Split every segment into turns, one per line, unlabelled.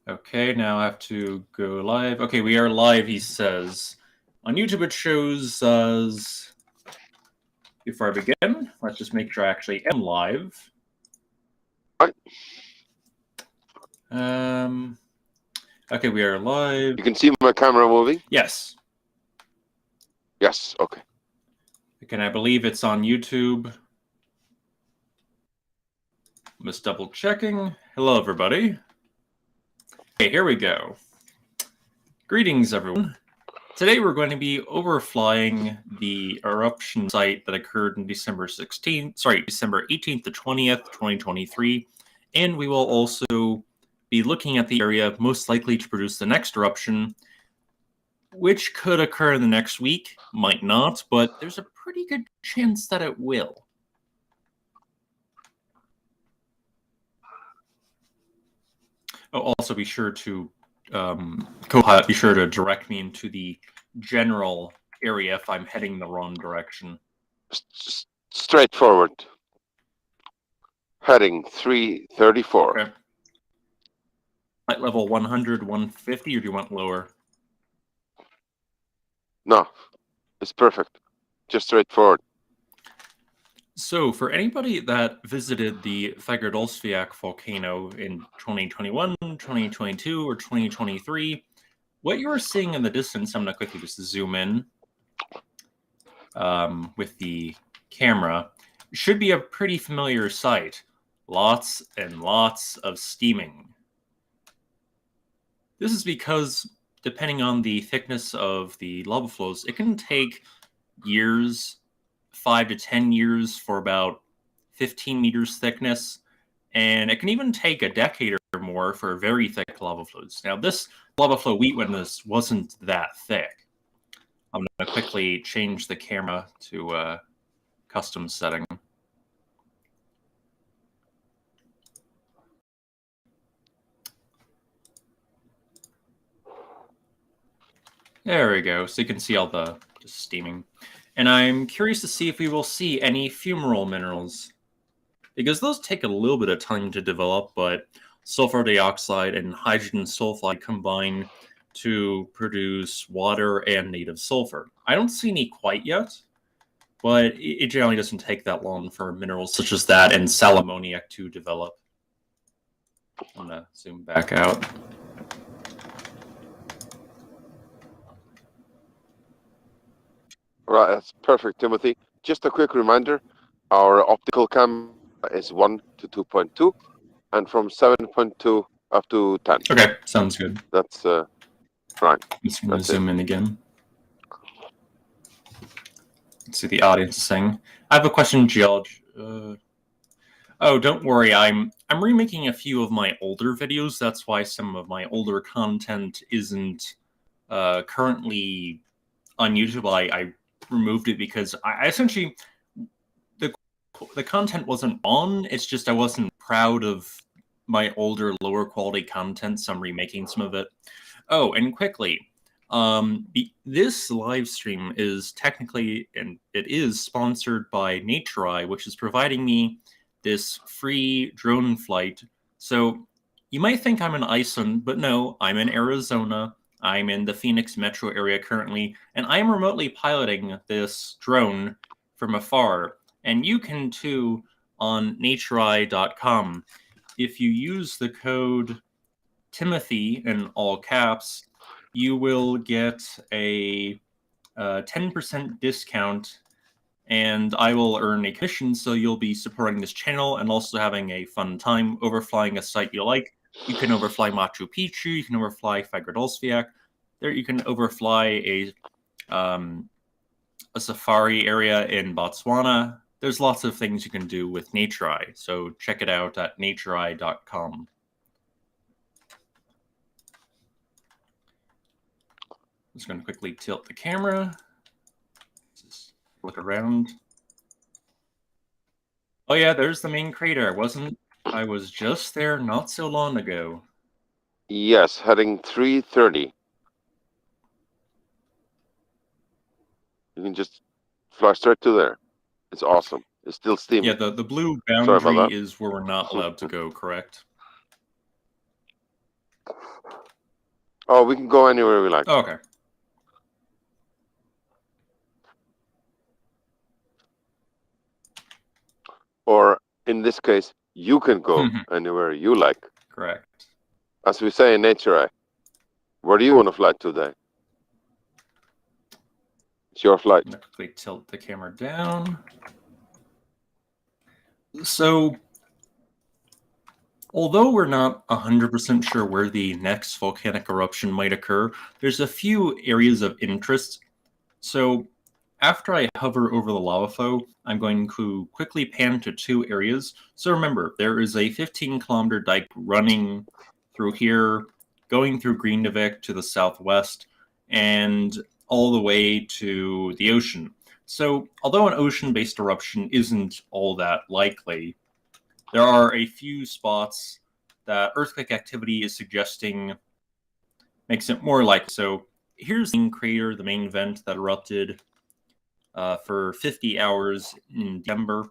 Okay, now I have to go live. Okay, we are live, he says. On YouTube it shows us... Before I begin, let's just make sure I actually am live.
Right.
Okay, we are live.
You can see my camera moving?
Yes.
Yes, okay.
And I believe it's on YouTube. I'm just double checking. Hello, everybody. Okay, here we go. Greetings, everyone. Today we're going to be overflying the eruption site that occurred on December 18th to 20th, 2023. And we will also be looking at the area most likely to produce the next eruption, which could occur in the next week, might not, but there's a pretty good chance that it will. Oh, also be sure to be sure to direct me into the general area if I'm heading the wrong direction.
Straight forward. Heading 334.
Okay. At level 100, 150, or do you want lower?
No, it's perfect. Just straight forward.
So, for anybody that visited the Fagerdolsviak volcano in 2021, 2022, or 2023, what you are seeing in the distance, I'm going to quickly just zoom in with the camera, should be a pretty familiar sight. Lots and lots of steaming. This is because, depending on the thickness of the lava flows, it can take years, 5 to 10 years for about 15 meters thickness, and it can even take a decade or more for very thick lava flows. Now, this lava flow we witnessed wasn't that thick. I'm going to quickly change the camera to custom setting. There we go. So you can see all the just steaming. And I'm curious to see if we will see any fumarole minerals, because those take a little bit of time to develop, but sulfur dioxide and hydrogen sulfide combine to produce water and native sulfur. I don't see any quite yet, but it generally doesn't take that long for minerals such as that and sal ammoniac to develop. I'm going to zoom back out.
Right, that's perfect, Timothy. Just a quick reminder, our optical camera is 1 to 2.2, and from 7.2 up to 10.
Okay, sounds good.
That's right.
I'm just going to zoom in again. Let's see the audience is saying. I have a question, George. Oh, don't worry. I'm remaking a few of my older videos. That's why some of my older content isn't currently on YouTube. I removed it because I essentially the content wasn't on. It's just I wasn't proud of my older, lower quality content, so I'm remaking some of it. Oh, and quickly, this live stream is technically, and it is sponsored by Naturai, which is providing me this free drone flight. So you might think I'm in Iceland, but no, I'm in Arizona. I'm in the Phoenix metro area currently, and I am remotely piloting this drone from afar. And you can too on naturai.com. If you use the code Timothy in all caps, you will get a 10% discount, and I will earn a commission, so you'll be supporting this channel and also having a fun time overflying a site you like. You can overfly Machu Picchu, you can overfly Fagerdolsviak. There you can overfly a safari area in Botswana. There's lots of things you can do with Naturai, so check it out at naturai.com. I'm just going to quickly tilt the camera. Just look around. Oh yeah, there's the main crater. I was just there not so long ago.
Yes, heading 330. You can just fly straight to there. It's awesome. It's still steaming.
Yeah, the blue boundary is where we're not allowed to go, correct?
Oh, we can go anywhere we like.
Oh, okay.
Or in this case, you can go anywhere you like.
Correct.
As we say in nature, where do you want to fly today? It's your flight.
I'm going to quickly tilt the camera down. So, although we're not 100% sure where the next volcanic eruption might occur, there's a few areas of interest. So, after I hover over the lava flow, I'm going to quickly pan to two areas. So remember, there is a 15-kilometer dike running through here, going through Grindavik to the southwest, and all the way to the ocean. So, although an ocean-based eruption isn't all that likely, there are a few spots that earthquake activity is suggesting makes it more likely. So, here's the main crater, the main vent that erupted for 50 hours in December.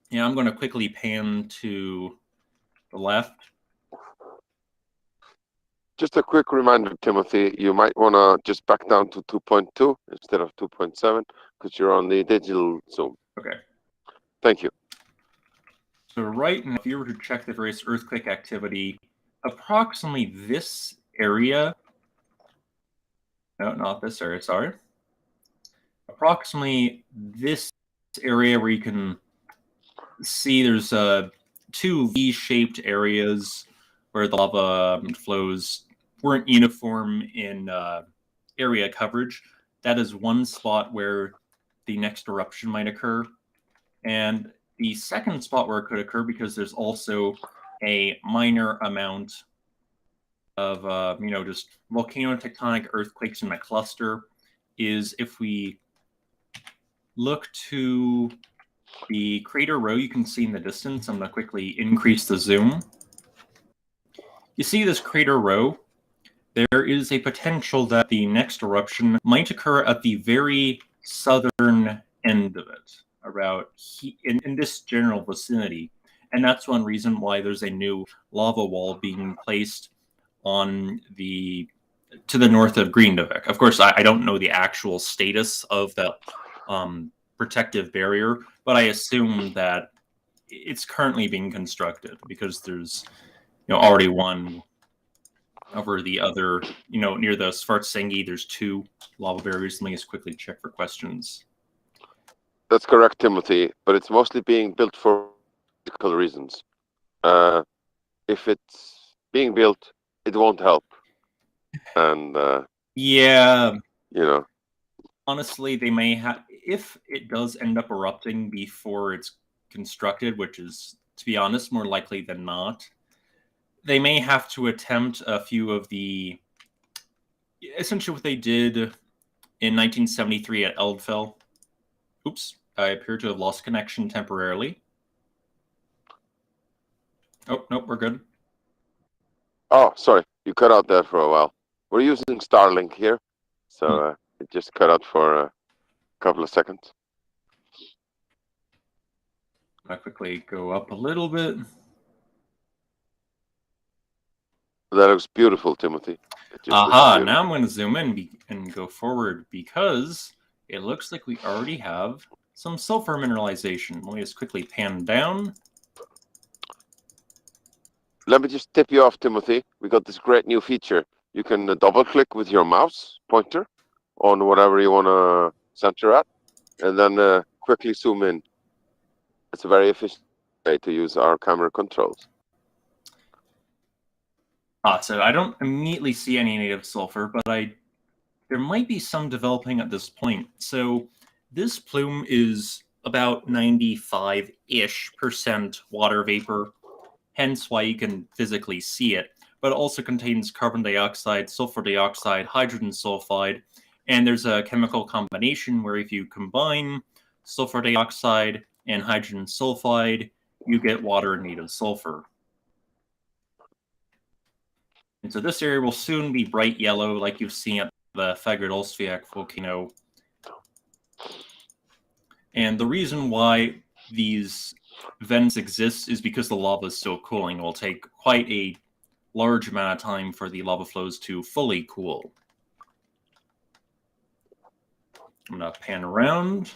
And I'm going to quickly pan to the left.
Just a quick reminder, Timothy, you might want to just back down to 2.2 instead of 2.7 because you're on the digital Zoom.
Okay.
Thank you.
So right now, if you were to check the various earthquake activity, approximately this area, no, not this area, sorry. Approximately this area where you can see there's two V-shaped areas where the lava flows weren't uniform in area coverage. That is one spot where the next eruption might occur. And the second spot where it could occur, because there's also a minor amount of, just volcano-tectonic earthquakes in a cluster, is if we look to the crater row you can see in the distance. I'm going to quickly increase the zoom. You see this crater row? There is a potential that the next eruption might occur at the very southern end of it, about in this general vicinity. And that's one reason why there's a new lava wall being placed on to the north of Grindavik. Of course, I don't know the actual status of that protective barrier, but I assume that it's currently being constructed because there's already one over the other, near the Svartsengi, there's two lava barriers. Let me just quickly check for questions.
That's correct, Timothy, but it's mostly being built for political reasons. If it's being built, it won't help. And
yeah,
honestly,
they may have, if it does end up erupting before it's constructed, which is, to be honest, more likely than not, they may have to attempt a few of essentially what they did in 1973 at Eldfell. Oops, I appear to have lost connection temporarily. Oh, nope, we're good.
Oh, sorry, you cut out there for a while. We're using Starlink here, so it just cut out for a couple of seconds.
I'll quickly go up a little bit.
That looks beautiful, Timothy.
Aha, now I'm going to zoom in and go forward because it looks like we already have some sulfur mineralization. Let me just quickly pan down.
Let me just tip you off, Timothy. We got this great new feature. You can double-click with your mouse pointer on whatever you want to center at, and then quickly zoom in. It's a very efficient way to use our camera controls.
So I don't immediately see any native sulfur, but there might be some developing at this point. So this plume is about 95-ish% water vapor, hence why you can physically see it, but it also contains carbon dioxide, sulfur dioxide, hydrogen sulfide, and there's a chemical combination where if you combine sulfur dioxide and hydrogen sulfide, you get water and native sulfur. And so this area will soon be bright yellow, like you've seen at the Fagradolsviak volcano. And the reason why these vents exist is because the lava is still cooling. It will take quite a large amount of time for the lava flows to fully cool. I'm going to pan around.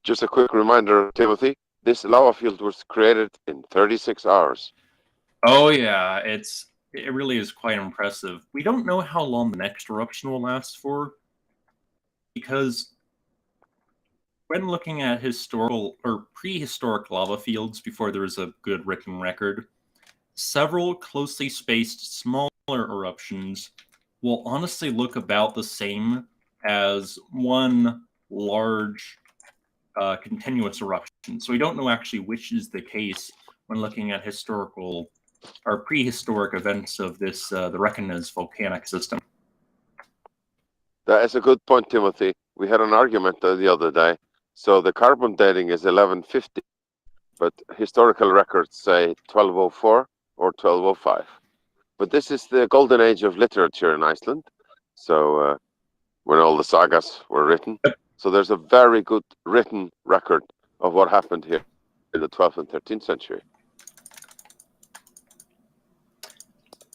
Just a quick reminder, Timothy, this lava field was created in 36 hours.
Oh yeah, it really is quite impressive. We don't know how long the next eruption will last for, because when looking at historical or prehistoric lava fields before there was a good written record, several closely spaced smaller eruptions will honestly look about the same as one large continuous eruption. So we don't know actually which is the case when looking at historical or prehistoric events of this, the Reconna's volcanic system.
That is a good point, Timothy. We had an argument the other day. So the carbon dating is 1150, but historical records say 1204 or 1205. But this is the golden age of literature in Iceland. So when all the sagas were written. So there's a very good written record of what happened here in the 12th and 13th century.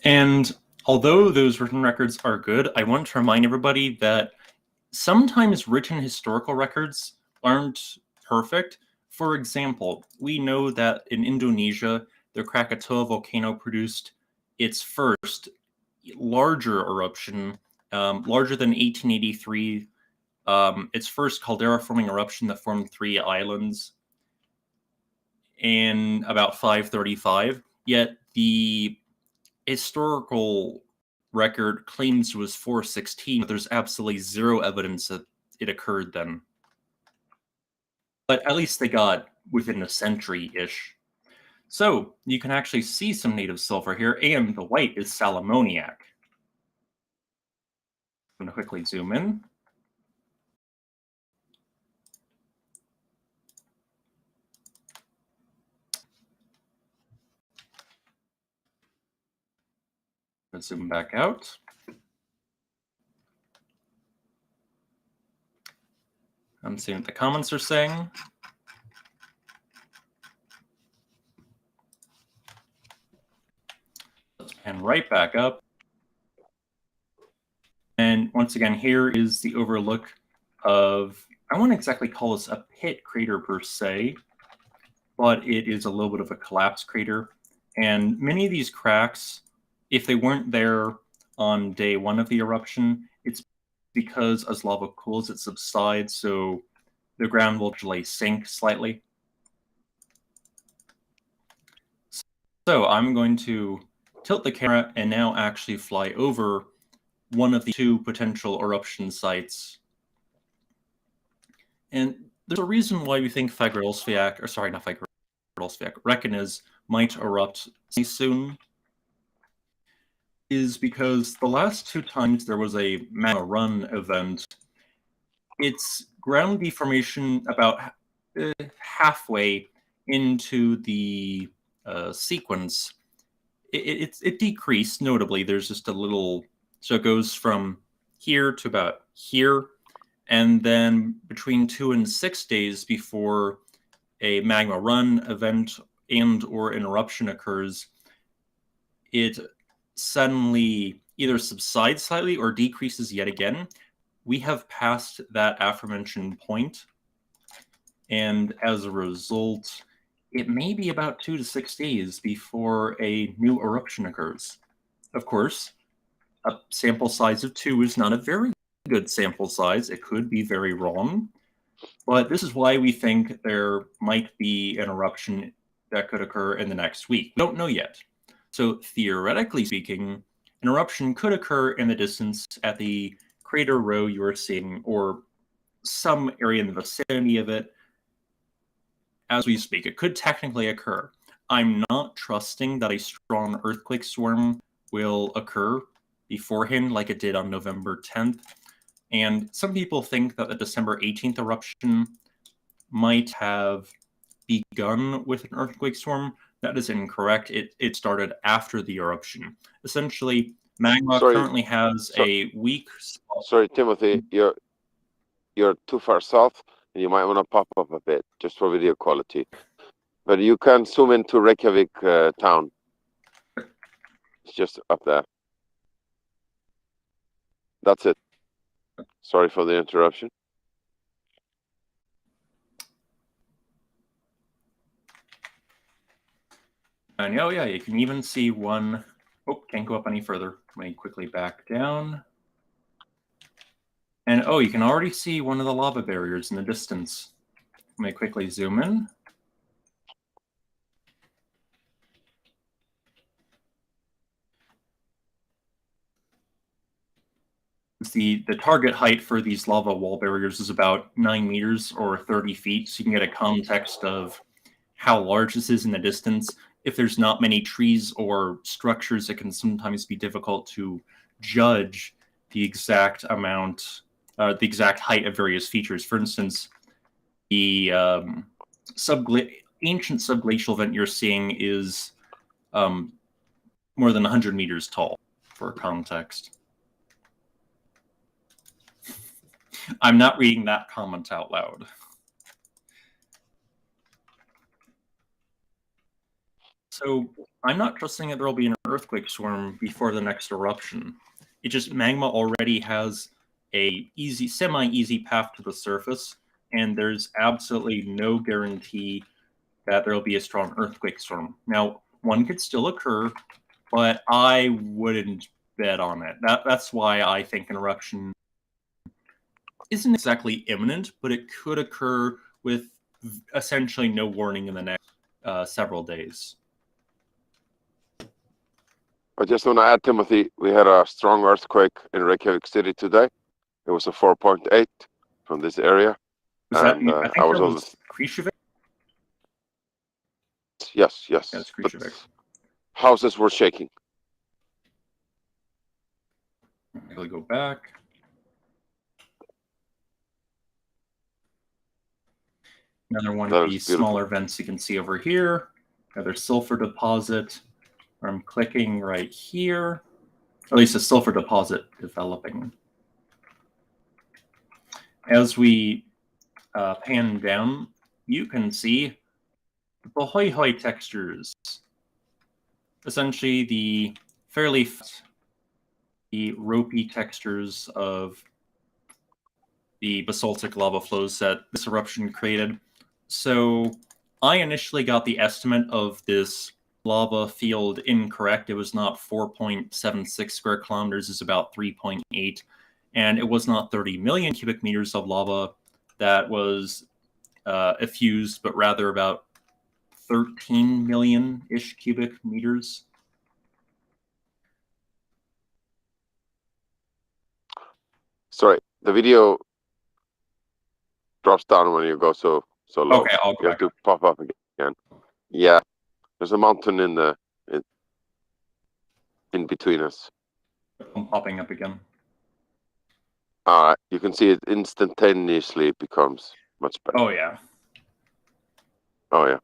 And although those written records are good, I want to remind everybody that sometimes written historical records aren't perfect. For example, we know that in Indonesia, the Krakatoa volcano produced its first larger eruption, larger than 1883, its first caldera-forming eruption that formed 3 islands in about 535, yet the historical record claims it was 416, but there's absolutely zero evidence that it occurred then. But at least they got within a century-ish. So you can actually see some native silver here, and the white is Salamoniac. I'm going to quickly zoom in. Let's zoom back out. I'm seeing what the comments are saying. Let's pan right back up. And once again, here is the overlook of, I won't exactly call this a pit crater per se, but it is a little bit of a collapse crater. And many of these cracks, if they weren't there on day 1 of the eruption, it's because as lava cools, it subsides, so the ground will actually sink slightly. So I'm going to tilt the camera and now actually fly over one of the 2 potential eruption sites. And there's a reason why we think Fagradalsfjall, or sorry, not Fagradalsfjall, Reconna's might erupt soon, is because the last 2 times there was a magma run event, its ground deformation about halfway into the sequence, it decreased notably. There's just a little, so it goes from here to about here, and then between 2 and 6 days before a magma run event and or an eruption occurs, it suddenly either subsides slightly or decreases yet again. We have passed that aforementioned point, and as a result, it may be about 2 to 6 days before a new eruption occurs. Of course, a sample size of 2 is not a very good sample size. It could be very wrong, but this is why we think there might be an eruption that could occur in the next week. We don't know yet. So theoretically speaking, an eruption could occur in the distance at the crater row you are seeing, or some area in the vicinity of it. As we speak, it could technically occur. I'm not trusting that a strong earthquake swarm will occur beforehand like it did on November 10th. And some people think that the December 18th eruption might have begun with an earthquake swarm. That is incorrect. It started after the eruption. Essentially, magma currently has a weak spot.
Sorry, Timothy, you're too far south, and you might want to pop up a bit just for video quality. But you can zoom into Reykjavik town. just up there. That's it. Sorry for the interruption.
And oh yeah, you can even see one. Oh, can't go up any further. Let me quickly back down. And oh, you can already see one of the lava barriers in the distance. Let me quickly zoom in. The target height for these lava wall barriers is about 9 meters or 30 feet, so you can get a context of how large this is in the distance. If there's not many trees or structures, it can sometimes be difficult to judge the exact amount, the exact height of various features. For instance, the ancient subglacial vent you're seeing is more than 100 meters tall, for context. I'm not reading that comment out loud. So I'm not trusting that there will be an earthquake storm before the next eruption. It just magma already has a semi-easy path to the surface, and there's absolutely no guarantee that there will be a strong earthquake storm. Now, one could still occur, but I wouldn't bet on it. That's why I think an eruption isn't exactly imminent, but it could occur with essentially no warning in the next several days.
I just want to add, Timothy, we had a strong earthquake in Reykjavik City today. It was a 4.8 from this area.
Was that, I was on the Kruševik?
Yes.
Yeah, it's Kruševik.
Houses were shaking.
I'll go back. Another one of these smaller vents you can see over here. Another sulfur deposit. I'm clicking right here. At least a sulfur deposit developing. As we pan down, you can see the hoi textures. Essentially, the fairly ropey textures of the basaltic lava flows that this eruption created. So I initially got the estimate of this lava field incorrect. It was not 4.76 square kilometers, it's about 3.8. And it was not 30 million cubic meters of lava that was effused, but rather about 13 million-ish cubic meters.
Sorry, the video drops down when you go so low.
Okay, I'll go
you have to pop up again. Yeah, there's a mountain in between us.
I'm popping up again.
You can see it instantaneously becomes much better.
Oh yeah.
Oh yeah.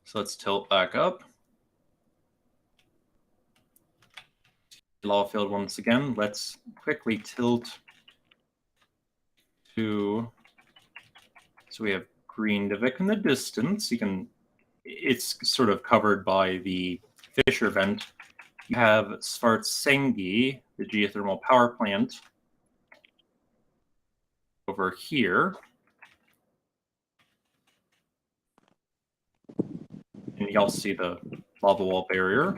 So let's tilt back up. Lava field once again. Let's quickly tilt to, so we have Grindavik in the distance. It's sort of covered by the fissure vent. You have Svartsengi, the geothermal power plant, over here. And you also see the lava wall barrier.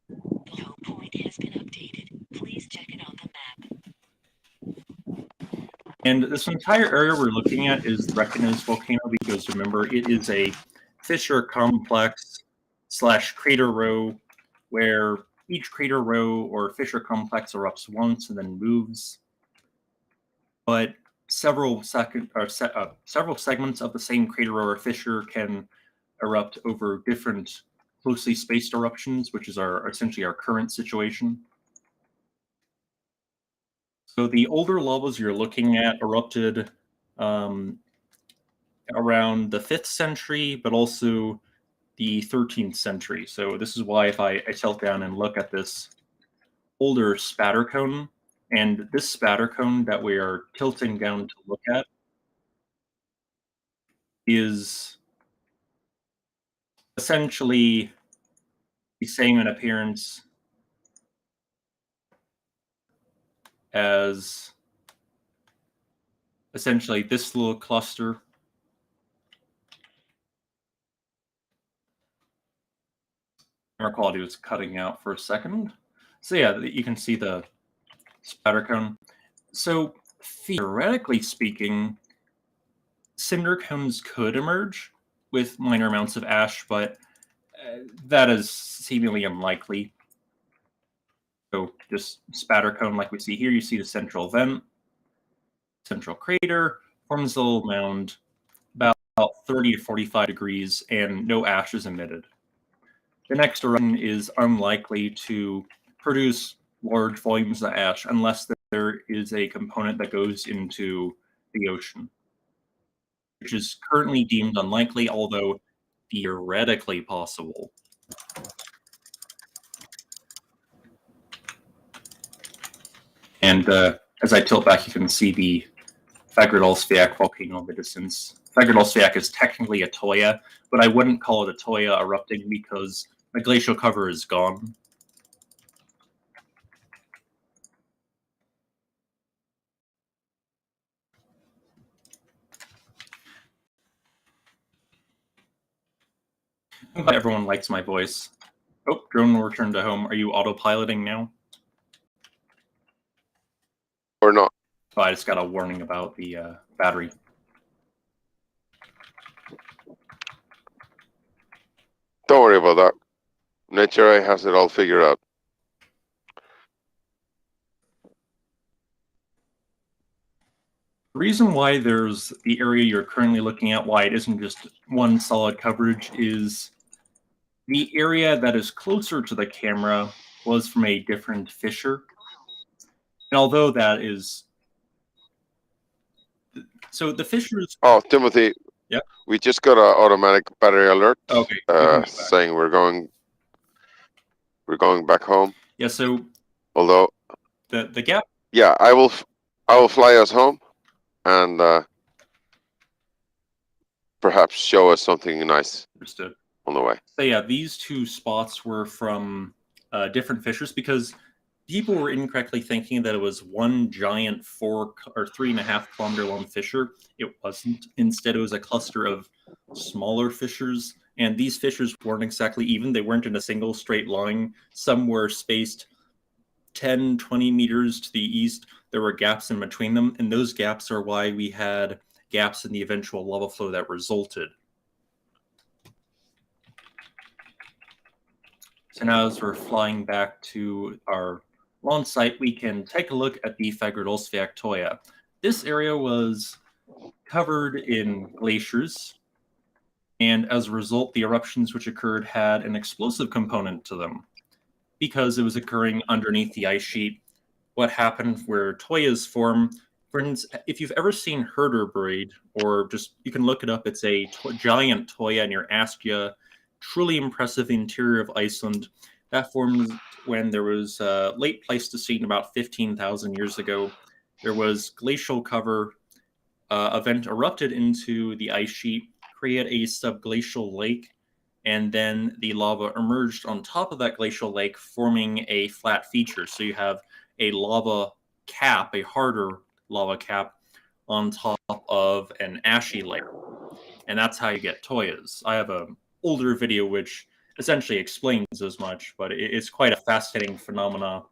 The low point has been updated. Please check it on the map.
And this entire area we're looking at is the Reykjanes volcano because remember, it is a fissure complex / crater row where each crater row or fissure complex erupts once and then moves. But several segments of the same crater row or fissure can erupt over different closely spaced eruptions, which is essentially our current situation. So the older lavas you're looking at erupted around the 5th century, but also the 13th century. So this is why if I tilt down and look at this older spatter cone, and this spatter cone that we are tilting down to look at is essentially the same in appearance as essentially this little cluster. Our quality was cutting out for a second. So yeah, you can see the spatter cone. So theoretically speaking, cinder cones could emerge with minor amounts of ash, but that is seemingly unlikely. So just spatter cone like we see here, you see the central vent, central crater, forms a little mound about 30 to 45 degrees, and no ash is emitted. The next eruption is unlikely to produce large volumes of ash unless there is a component that goes into the ocean, which is currently deemed unlikely, although theoretically possible. And as I tilt back, you can see the Fagradalsfjall volcano in the distance. Fagradalsfjall is technically a toya, but I wouldn't call it a toya erupting because the glacial cover is gone. I'm glad everyone likes my voice. Oh, drone will return to home. Are you autopiloting now?
Or not?
Oh, I just got a warning about the battery.
Don't worry about that. Nature has it all figured out.
The reason why there's the area you're currently looking at, why it isn't just one solid coverage, is the area that is closer to the camera was from a different fissure. And although that is... So the fissures...
Oh, Timothy.
Yeah?
We just got an automatic battery alert.
Okay.
Saying we're going back home.
Yeah, so...
Although...
The gap...
Yeah, I will fly us home and perhaps show us something nice.
Understood.
On the way.
So yeah, these two spots were from different fissures because people were incorrectly thinking that it was one giant 4 or 3.5 kilometer long fissure. It wasn't. Instead, it was a cluster of smaller fissures, and these fissures weren't exactly even. They weren't in a single straight line. Some were spaced 10, 20 meters to the east. There were gaps in between them, and those gaps are why we had gaps in the eventual lava flow that resulted. So now as we're flying back to our launch site, we can take a look at the Fagradalsfjall toya. This area was covered in glaciers, and as a result, the eruptions which occurred had an explosive component to them. Because it was occurring underneath the ice sheet, what happened where toyas form, for instance, if you've ever seen herder braid, or just, you can look it up, it's a giant toya near Astia, truly impressive interior of Iceland. That formed when there was late Pleistocene, about 15,000 years ago. There was glacial cover, event erupted into the ice sheet, created a subglacial lake, and then the lava emerged on top of that glacial lake, forming a flat feature. So you have a lava cap, a harder lava cap, on top of an ashy layer. And that's how you get toyas. I have an older video which essentially explains as much, but it's quite a fascinating phenomena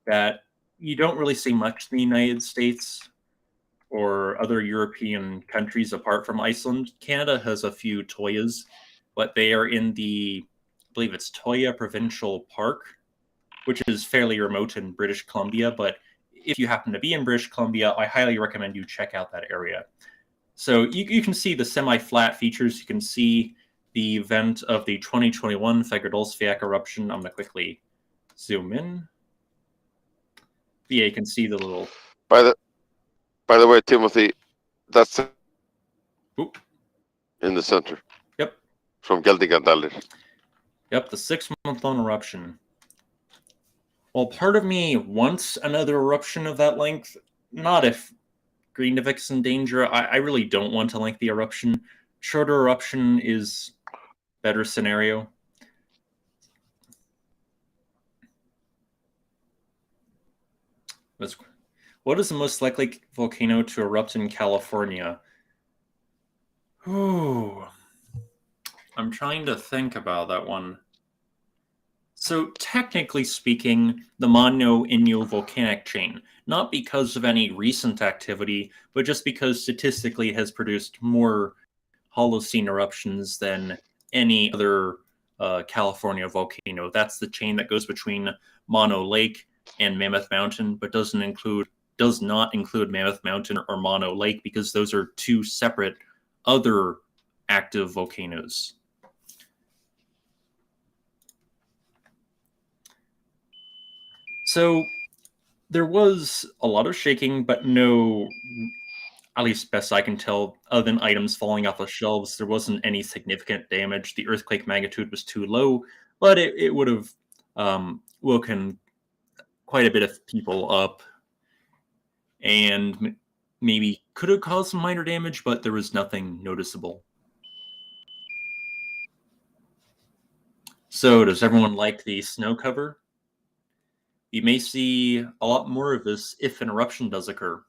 that you don't really see much in the United States or other European countries apart from Iceland. Canada has a few toyas, but they are in the, I believe it's Toya Provincial Park, which is fairly remote in British Columbia. But if you happen to be in British Columbia, I highly recommend you check out that area. So you can see the semi-flat features. You can see the event of the 2021 Fagradalsfjall eruption. I'm going to quickly zoom in. Yeah, you can see the little...
By the way, Timothy, that's
Oop.
In the center.
Yep.
From Geldigandalir.
Yep, the 6-month-long eruption. Well, part of me wants another eruption of that length. Not if Greenavik's in danger. I really don't want to link the eruption. Shorter eruption is better scenario. What is the most likely volcano to erupt in California? Ooh, I'm trying to think about that one. So, technically speaking, the Mono Inyo volcanic chain, not because of any recent activity, but just because statistically it has produced more Holocene eruptions than any other California volcano. That's the chain that goes between Mono Lake and Mammoth Mountain, but does not include Mammoth Mountain or Mono Lake because those are two separate other active volcanoes. So there was a lot of shaking, but no, at least best I can tell, other than items falling off of shelves, there wasn't any significant damage. The earthquake magnitude was too low, but it would have woken quite a bit of people up and maybe could have caused some minor damage, but there was nothing noticeable. So does everyone like the snow cover? You may see a lot more of this if an eruption does occur.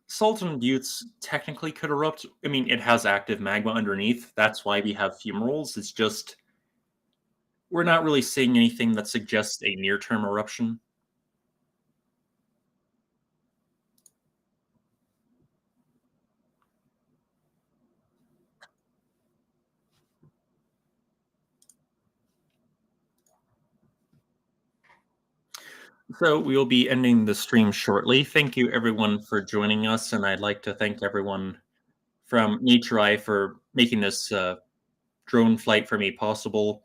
Salton Buttes technically could erupt. I mean, it has active magma underneath. That's why we have fumaroles. It's just we're not really seeing anything that suggests a near-term eruption. So we will be ending the stream shortly. Thank you, everyone, for joining us, and I'd like to thank everyone from Nature Eye for making this drone flight for me possible.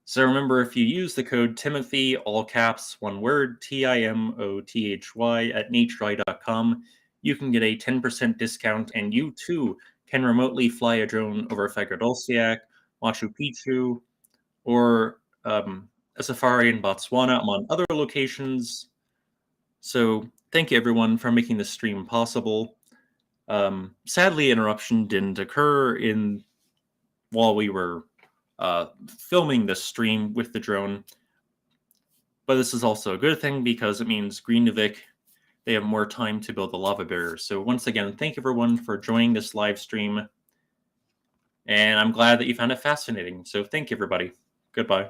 So remember, if you use the code Timothy, all caps, one word, TIMOTHY at natureeye.com, you can get a 10% discount, and you too can remotely fly a drone over Fagradolciac, Machu Picchu, or a safari in Botswana, among other locations. So thank you, everyone, for making this stream possible. Sadly, interruption didn't occur while we were filming this stream with the drone. But this is also a good thing because it means Greenavik, they have more time to build the lava barrier. So once again, thank everyone for joining this live stream. And I'm glad that you found it fascinating. So thank you, everybody. Goodbye.